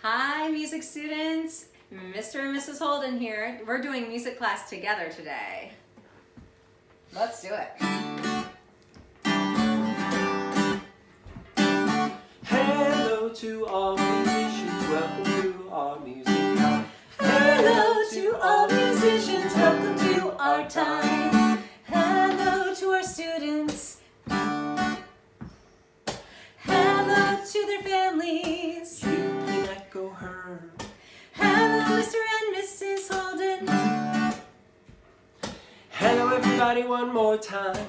Hi, music students. Mr. and Mrs. Holden here. We're doing music class together today. Let's do it. Hello to all musicians, welcome to our music time. Hello to all musicians, welcome to our time. Hello to our students. Hello to their families. You can echo her. Hello, Mr. and Mrs. Holden. Hello everybody one more time.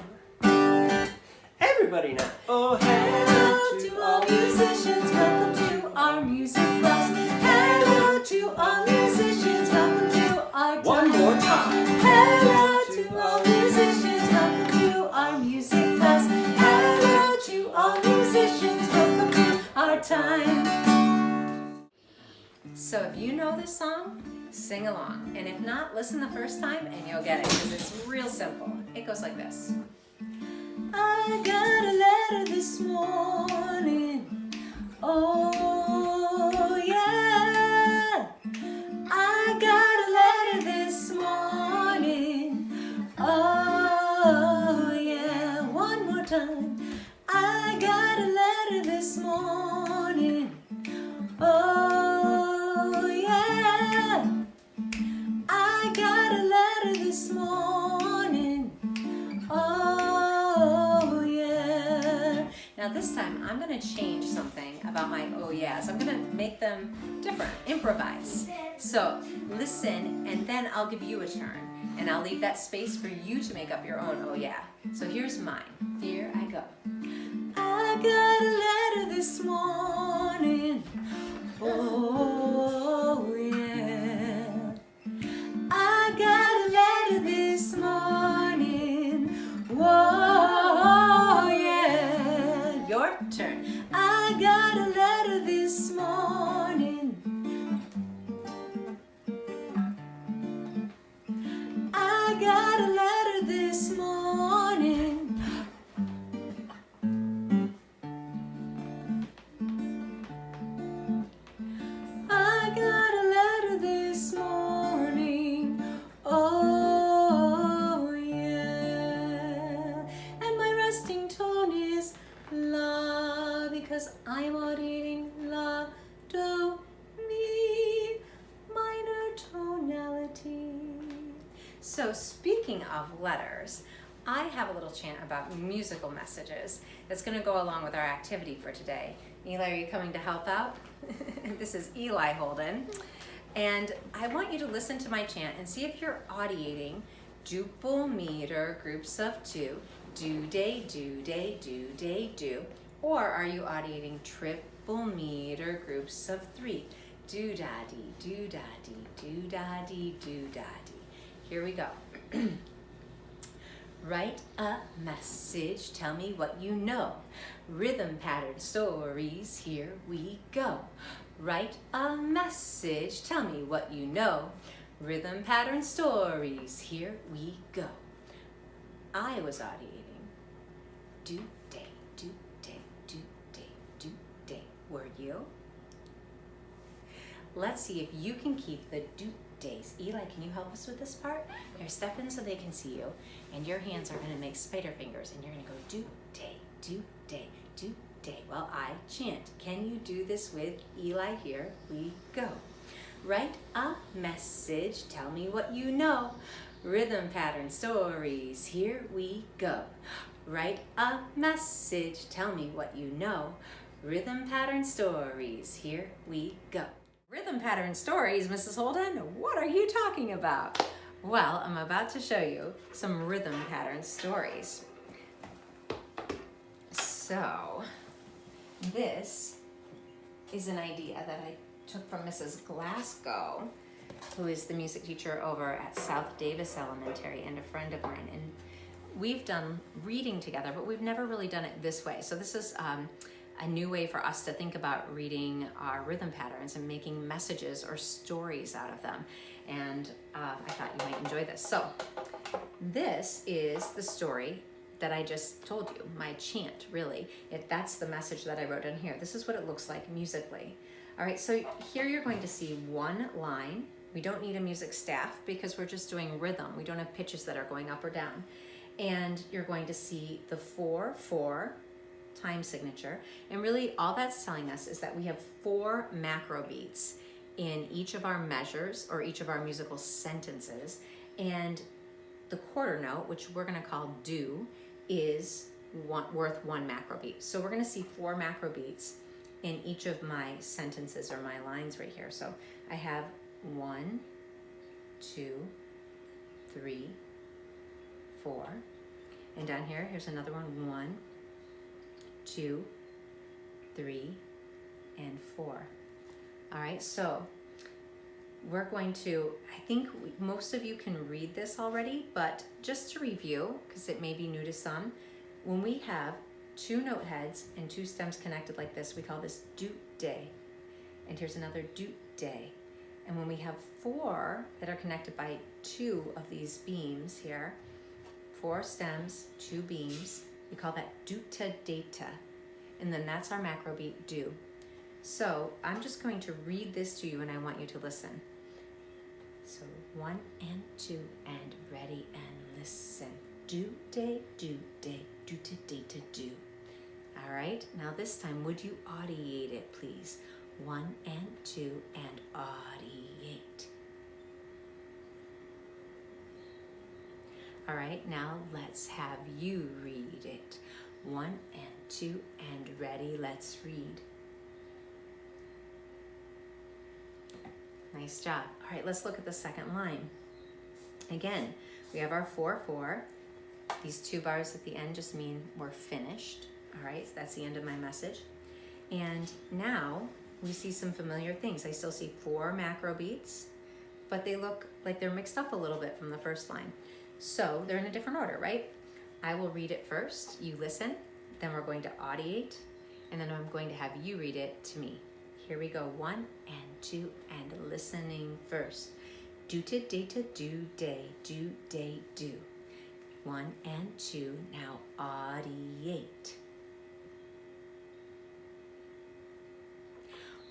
Everybody now. Oh, Hello to all musicians, welcome to our music class. Hello to all musicians, welcome to our time. one more time. Hello to all musicians, welcome to our music class. Hello to all musicians, welcome to our time. So if you know this song, sing along. And if not, listen the first time and you'll get it, because it's real simple. It goes like this. I got a letter this morning. Oh yeah. I got a letter this morning. Oh yeah. One more time. I got a letter this morning. Oh yeah. I got a letter this morning. Oh yeah. Now this time I'm going to change something about my oh yeahs. I'm going to make them different, improvise. So listen and then I'll give you a turn and I'll leave that space for you to make up your own oh yeah. So here's mine. Here I go. I got a letter this morning. Oh yeah. I got a letter this morning. Whoa, yeah. Your turn. I got a letter this morning. I got a letter this morning. I got a letter this morning. Oh yeah. And my resting tone is la, because I'm auditing la, do, mi, minor tonality. So speaking of letters, I have a little chant about musical messages that's going to go along with our activity for today. Eli, are you coming to help out? This is Eli Holden. And I want you to listen to my chant and see if you're audiating duple meter groups of two, do-day, do-day, do-day, do, or are you audiating triple meter groups of three, do-da-dee, do-da-dee, do-da-dee, do-da-dee. Here we go. Write a message, tell me what you know. Rhythm pattern stories, here we go. Write a message, tell me what you know. Rhythm pattern stories, here we go. I was audiating do-day, do-day, do-day, do-day. Were you? Let's see if you can keep the do-days. Eli, can you help us with this part? Here, step in so they can see you. And your hands are going to make spider fingers. And you're going to go do-day, do-day, do-day. Well, I chant. Can you do this with Eli? Here we go. Write a message. Tell me what you know. Rhythm pattern stories. Here we go. Write a message. Tell me what you know. Rhythm pattern stories. Here we go. Rhythm pattern stories, Mrs. Holden? What are you talking about? Well, I'm about to show you some rhythm pattern stories. So, this is an idea that I took from Mrs. Glasgow, who is the music teacher over at South Davis Elementary and a friend of mine. And we've done reading together, but we've never really done it this way. So this is a new way for us to think about reading our rhythm patterns and making messages or stories out of them. And I thought you might enjoy this. So this is the story that I just told you, my chant, really. That's the message that I wrote in here. This is what it looks like musically. All right, so here you're going to see one line. We don't need a music staff because we're just doing rhythm. We don't have pitches that are going up or down. And you're going to see the 4/4 time signature. And really all that's telling us is that we have 4 macro beats in each of our measures or each of our musical sentences. And the quarter note, which we're gonna call do, is worth 1 macro beat. So we're gonna see 4 macro beats in each of my sentences or my lines right here. So I have 1, 2, 3, 4. And down here, here's another one, 1, 2, 3, and 4. All right, so we're going to, I think most of you can read this already, but just to review, because it may be new to some, when we have 2 note heads and 2 stems connected like this, we call this do day. And here's another do day. And when we have 4 that are connected by 2 of these beams here, 4 stems, 2 beams, we call that do-ta data. And then that's our macro beat do. So I'm just going to read this to you and I want you to listen. So 1 and 2 and ready and listen. Do day, do-ta data do. All right, now this time, would you audiate it, please? 1 and 2 and audiate. All right, now let's have you read it. 1 and 2 and ready, let's read. Nice job. All right, let's look at the second line. Again, we have our 4/4. These 2 bars at the end just mean we're finished. All right, so that's the end of my message. And now we see some familiar things. I still see 4 macro beats, but they look like they're mixed up a little bit from the first line. So they're in a different order, right? I will read it first, you listen, then we're going to audiate, and then I'm going to have you read it to me. Here we go, 1 and 2 and listening first. Do-ta data do day, do day do. 1 and 2, now audiate.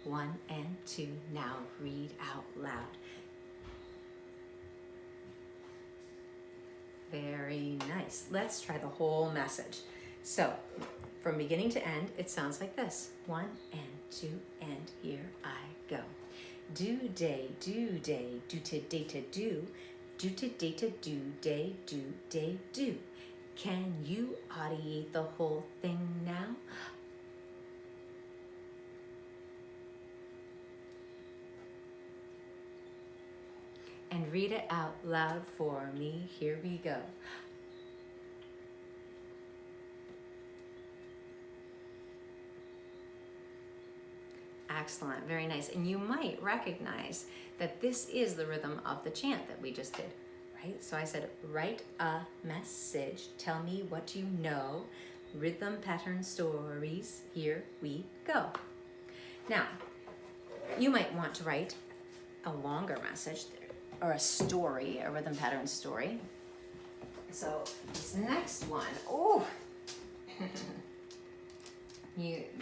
1 and 2, now read out loud. Very nice. Let's try the whole message. So, from beginning to end, it sounds like this. 1 and 2, and here I go. Do day, do-ta data do. Do-ta data do day, do. Can you audiate the whole thing now? And read it out loud for me. Here we go. Excellent, very nice. And you might recognize that this is the rhythm of the chant that we just did, right? So I said, write a message, tell me what you know, rhythm pattern stories, here we go. Now, you might want to write a longer message or a story, a rhythm pattern story. So this next one, oh,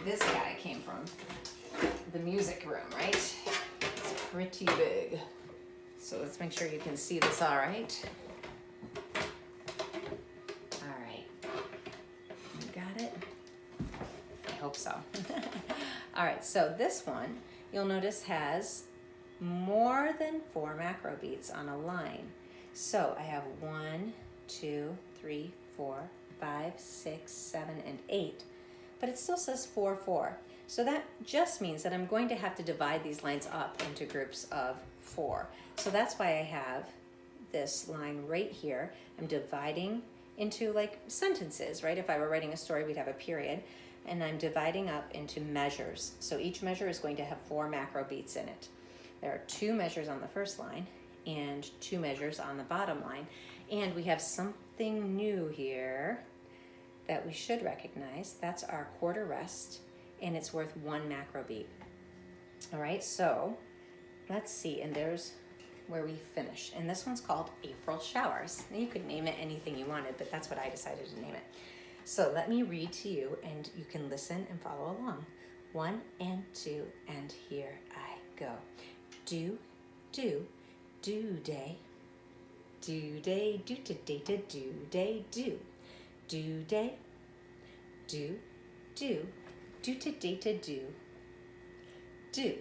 this guy came from the music room, right? It's pretty big. So let's make sure you can see this all right. All right, you got it? I hope so. All right, so this one, you'll notice has more than 4 macro beats on a line. So I have 1, 2, 3, 4, 5, 6, 7, and 8, but it still says 4/4. So that just means that I'm going to have to divide these lines up into groups of 4. So that's why I have this line right here. I'm dividing into like sentences, right? If I were writing a story, we'd have a period. And I'm dividing up into measures. So each measure is going to have 4 macro beats in it. There are 2 measures on the first line and 2 measures on the bottom line. And we have something new here that we should recognize. That's our quarter rest, and it's worth 1 macro beat. All right, so let's see, and there's where we finish. And this one's called April Showers. Now you could name it anything you wanted, but that's what I decided to name it. So let me read to you, and you can listen and follow along. 1 and 2, and here I go. Do, do, do day. Do day, do to day to do day, do. Do day, do, do to day to do. Do.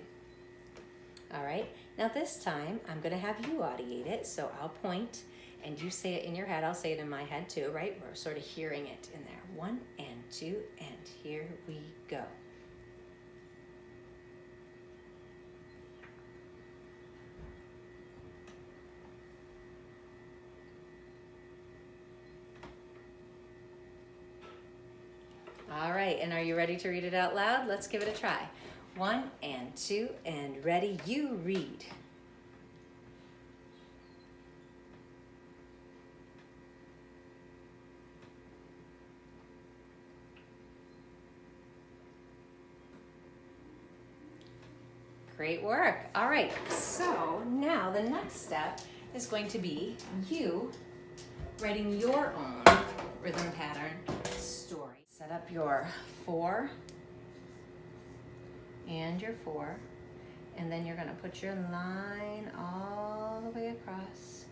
All right, now this time I'm gonna have you audiate it, so I'll point and you say it in your head. I'll say it in my head too, right? We're sort of hearing it in there. 1 and 2, and here we go. All right, and are you ready to read it out loud? Let's give it a try. 1 and 2, and ready, you read. Great work. All right, so now the next step is going to be you writing your own rhythm pattern story. Set up your 4 and your 4, and then you're going to put your line all the way across,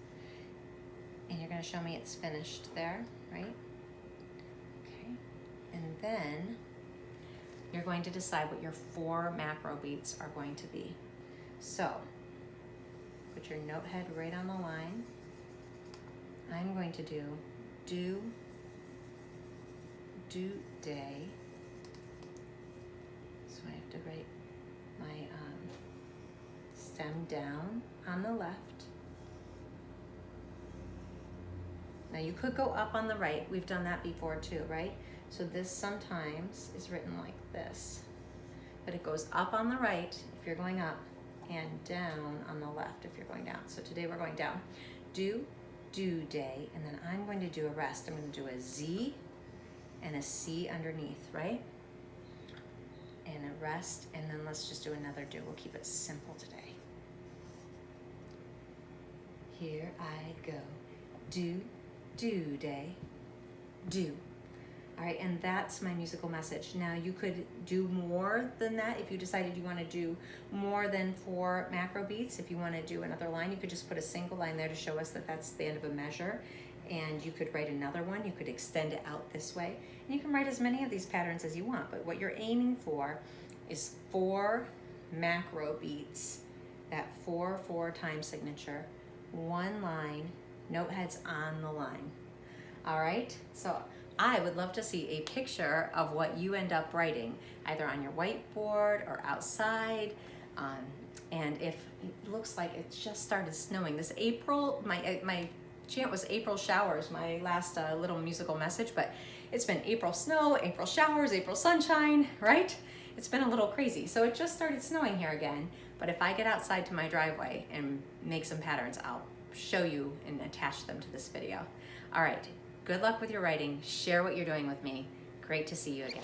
and you're going to show me it's finished there, right? Okay, and then you're going to decide what your 4 macro beats are going to be. So, put your note head right on the line. I'm going to do, do, day. So I have to write my stem down on the left. Now you could go up on the right. We've done that before too, right? So this sometimes is written like this, but it goes up on the right if you're going up and down on the left if you're going down. So today we're going down. Do, day, and then I'm going to do a rest. I'm going to do a Z and a C underneath, right? And a rest, and then let's just do another do. We'll keep it simple today. Here I go. Do, day, do. All right, and that's my musical message. Now you could do more than that if you decided you want to do more than 4 macro beats. If you want to do another line, you could just put a single line there to show us that that's the end of a measure. And you could write another one. You could extend it out this way. And you can write as many of these patterns as you want, but what you're aiming for is 4 macro beats, that 4/4 time signature, 1 line, note heads on the line. All right, so I would love to see a picture of what you end up writing, either on your whiteboard or outside. And if it looks like it just started snowing this April, my chant was April showers, my last little musical message, but it's been April snow, April showers, April sunshine, right? It's been a little crazy. So it just started snowing here again, but if I get outside to my driveway and make some patterns, I'll show you and attach them to this video. All right. Good luck with your writing. Share what you're doing with me. Great to see you again.